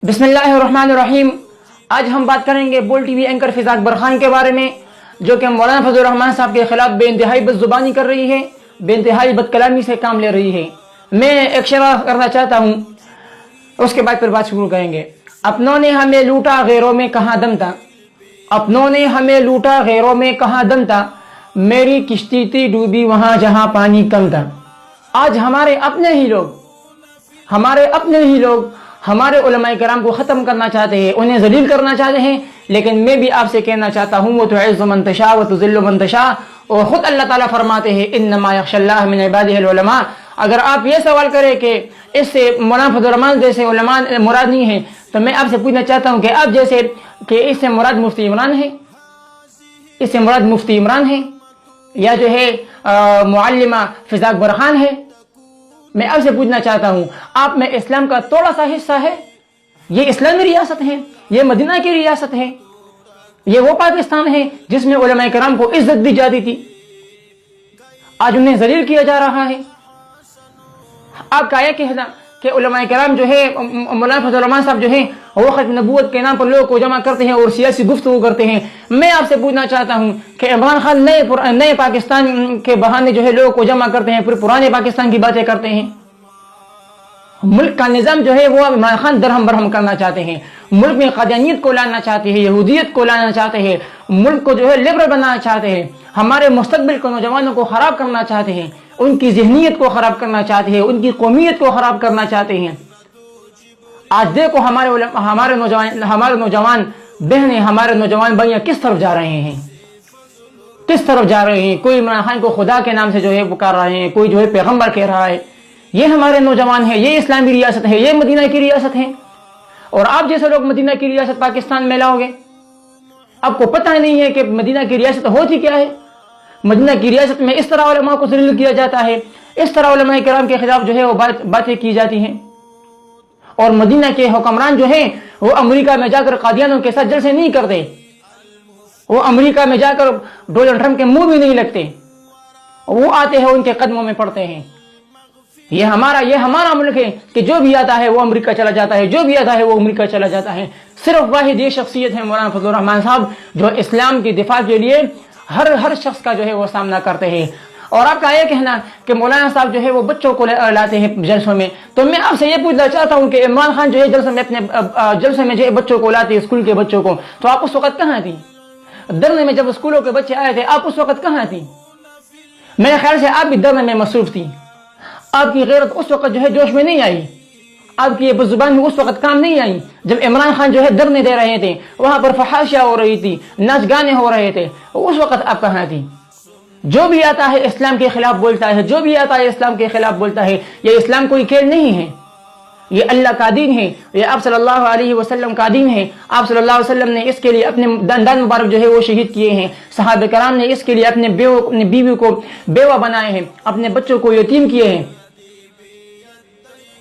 بسم اللہ الرحمن الرحیم۔ آج ہم بات کریں گے بول ٹی وی اینکر فضااکبرخان کے بارے میں، جو کہ مولانا الرحمن صاحب کے خلاف بے انتہائی بد زبانی کر رہی ہے، بے انتہائی بدکلامی سے کام لے رہی ہے۔ میں ایک شعر کرنا چاہتا ہوں، اس کے بعد پھر بات شروع کریں گے۔ اپنوں نے ہمیں لوٹا غیروں میں کہاں دم تھا، اپنوں نے ہمیں لوٹا غیروں میں کہاں دم تھا، میری کشتی تھی ڈوبی وہاں جہاں پانی کم تھا۔ آج ہمارے اپنے ہی لوگ ہمارے علماء کرام کو ختم کرنا چاہتے ہیں، انہیں ذلیل کرنا چاہتے ہیں، لیکن میں بھی آپ سے کہنا چاہتا ہوں وَتُعِزُّ مَن تَشَاءُ وَتُذِلُّ مَن تَشَاءُ، اور خود اللہ تعالیٰ فرماتے ہیں اِنَّمَا يَخْشَى اللَّهَ مِنْ عِبَادِهِ الْعُلَمَاء۔ اگر آپ یہ سوال کریں کہ اس سے مولانا الرحمن جیسے علماء مراد نہیں ہے، تو میں آپ سے پوچھنا چاہتا ہوں کہ آپ جیسے کہ اس سے مراد مفتی عمران ہے، اس سے مراد مفتی عمران ہے، یا جو ہے معلمہ فضااکبرخان ہے؟ میں آپ سے پوچھنا چاہتا ہوں، آپ میں اسلام کا تھوڑا سا حصہ ہے؟ یہ اسلامی ریاست ہے، یہ مدینہ کی ریاست ہے، یہ وہ پاکستان ہے جس میں علماء کرام کو عزت دی جاتی تھی، آج انہیں ذلیل کیا جا رہا ہے۔ آپ کا یہ کہنا کہ علماء کرام جو ہے مولانا الرحمن صاحب جو ہے وہ ختم نبوت کے نام پر لوگوں کو جمع کرتے ہیں اور سیاسی گفتگو کرتے ہیں، میں آپ سے پوچھنا چاہتا ہوں کہ عمران خان نئے پاکستان کے بہانے جو ہے لوگوں کو جمع کرتے ہیں، پھر پرانے پاکستان کی باتیں کرتے ہیں۔ ملک کا نظام جو ہے وہ عمران خان درہم برہم کرنا چاہتے ہیں، ملک میں قادیانیت کو لانا چاہتے ہیں، یہودیت کو لانا چاہتے ہیں، ملک کو جو ہے لبرل بنانا چاہتے ہیں، ہمارے مستقبل کو نوجوانوں کو خراب کرنا چاہتے ہیں، ان کی ذہنیت کو خراب کرنا چاہتے ہیں، ان کی قومیت کو خراب کرنا چاہتے ہیں۔ آج دیکھو ہمارے نوجوان بہنیں، ہمارے نوجوان بھائیاں کس طرف جا رہے ہیں، کس طرف جا رہے ہیں۔ کوئی عمران خان کو خدا کے نام سے جو ہے پکار رہے ہیں، کوئی جو ہے پیغمبر کہہ رہا ہے۔ یہ ہمارے نوجوان ہیں، یہ اسلامی ریاست ہے، یہ مدینہ کی ریاست ہے، اور آپ جیسے لوگ مدینہ کی ریاست پاکستان میں لاؤ گے۔ آپ کو پتہ نہیں ہے کہ مدینہ کی ریاست ہوتی کیا ہے۔ مدینہ کی ریاست میں اس طرح علماء کو ذلیل کیا جاتا ہے، اس طرح علماء کرام کے خلاف جو ہے وہ باتیں کی جاتی ہیں، اور مدینہ کے حکمران جو ہیں وہ امریکہ میں جا کر قادیانوں کے ساتھ جلسے نہیں کرتے، وہ امریکہ میں جا کر ڈونلڈ ٹرمپ کے منہ بھی نہیں لگتے، وہ آتے ہیں ان کے قدموں میں پڑتے ہیں۔ یہ ہمارا ملک ہے کہ جو بھی آتا ہے وہ امریکہ چلا جاتا ہے، جو بھی آتا ہے وہ امریکہ چلا جاتا ہے۔ صرف واحد یہ شخصیت ہے مولانا الرحمن صاحب، جو اسلام کی دفاع کے لیے ہر شخص کا جو ہے وہ سامنا کرتے ہیں۔ اور آپ کا یہ کہنا کہ مولانا صاحب جو ہے وہ بچوں کو لاتے ہیں جلسوں میں، تو میں آپ سے یہ پوچھنا چاہتا ہوں کہ عمران خان جو ہے جلسے میں جو ہے بچوں کو لاتے ہیں، اسکول کے بچوں کو، تو آپ اس وقت کہاں تھی؟ دھرنے میں جب اسکولوں کے بچے آئے تھے، آپ اس وقت کہاں تھی؟ میرے خیال سے آپ بھی دھرنے میں مصروف تھی۔ آپ کی غیرت اس وقت جو ہے جوش میں نہیں آئی، آپ کی یہ زبان اس وقت کام نہیں آئی جب عمران خان جو ہے دھرنے دے رہے تھے، وہاں پر فحاشیاں ہو رہی تھی، ناچ گانے ہو رہے تھے، اس وقت آپ کہاں تھی؟ جو بھی آتا ہے اسلام کے خلاف بولتا ہے، جو بھی آتا ہے اسلام کے خلاف بولتا ہے۔ یہ اسلام کوئی کھیل نہیں ہے، یہ اللہ کا دین ہے، یہ آپ صلی اللہ علیہ وسلم کا دین ہے۔ آپ صلی اللہ علیہ وسلم نے اس کے لیے اپنے دندان مبارک جو ہے وہ شہید کیے ہیں، صحابہ کرام نے اس کے لیے اپنے بیوی کو بیوہ بنائے ہیں، اپنے بچوں کو یتیم کیے ہیں۔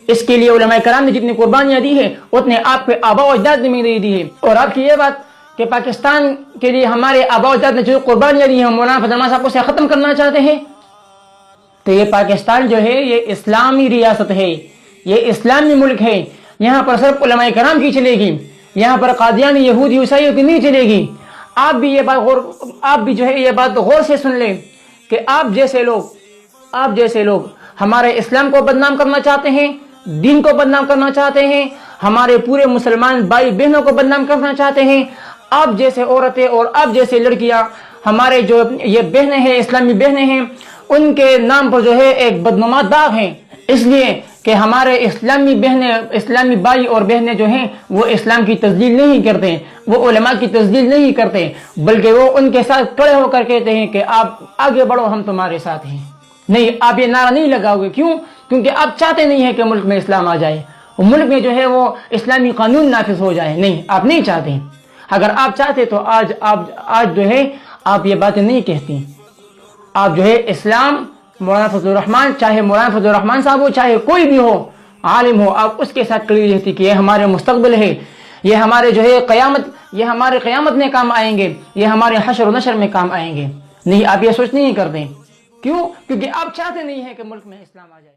اس کے لیے علماء کرام نے جتنی قربانیاں دی ہیں اتنے آپ کے آباء و اجداد نے نہیں دی ہے۔ اور آپ کی یہ بات کہ پاکستان کے لیے ہمارے آباء و اجداد نے جو قربانیاں دی ہیں مولانا الرحمن صاحب کو سے ختم کرنا چاہتے ہیں، تو یہ پاکستان جو ہے یہ اسلامی ریاست ہے، یہ اسلامی ملک ہے، یہاں پر صرف علماء کرام کی چلے گی، یہاں پر قادیانی یہودی عیسائیوں کی نہیں چلے گی۔ آپ بھی جو ہے یہ بات غور سے سن لیں کہ آپ جیسے لوگ ہمارے اسلام کو بدنام کرنا چاہتے ہیں، دین کو بدنام کرنا چاہتے ہیں، ہمارے پورے مسلمان بھائی بہنوں کو بدنام کرنا چاہتے ہیں، آپ جیسے عورتیں اور آپ جیسے لڑکیاں، ہمارے جو یہ بہنیں ہیں، اسلامی بہنیں ہیں، ان کے نام پر جو ہے ایک بدنما داغ ہیں، اس لیے کہ ہمارے اسلامی بھائی اور بہنیں جو ہیں وہ اسلام کی تجلیل نہیں کرتے، وہ علماء کی تجلیل نہیں کرتے، بلکہ وہ ان کے ساتھ کھڑے ہو کر کہتے ہیں کہ آپ آگے بڑھو، ہم تمہارے ساتھ ہیں۔ نہیں، آپ یہ نعرہ نہیں لگاؤ گے، کیوں؟ کیونکہ آپ چاہتے نہیں ہیں کہ ملک میں اسلام آ جائے، ملک میں جو ہے وہ اسلامی قانون نافذ ہو جائے، نہیں، آپ نہیں چاہتے۔ اگر آپ چاہتے تو آج جو ہے آپ یہ باتیں نہیں کہتی۔ آپ جو ہے اسلام، مولانا الرحمن، چاہے مولانا الرحمن صاحب ہو، چاہے کوئی بھی ہو، عالم ہو، آپ اس کے ساتھ کھڑی رہتی کہ یہ ہمارے مستقبل ہے، یہ ہمارے جو ہے ہمارے قیامت میں کام آئیں گے، یہ ہمارے حشر و نشر میں کام آئیں گے۔ نہیں، آپ یہ سوچ نہیں کرتے، کیوں؟ کیونکہ آپ چاہتے نہیں ہیں کہ ملک میں اسلام آ جائے۔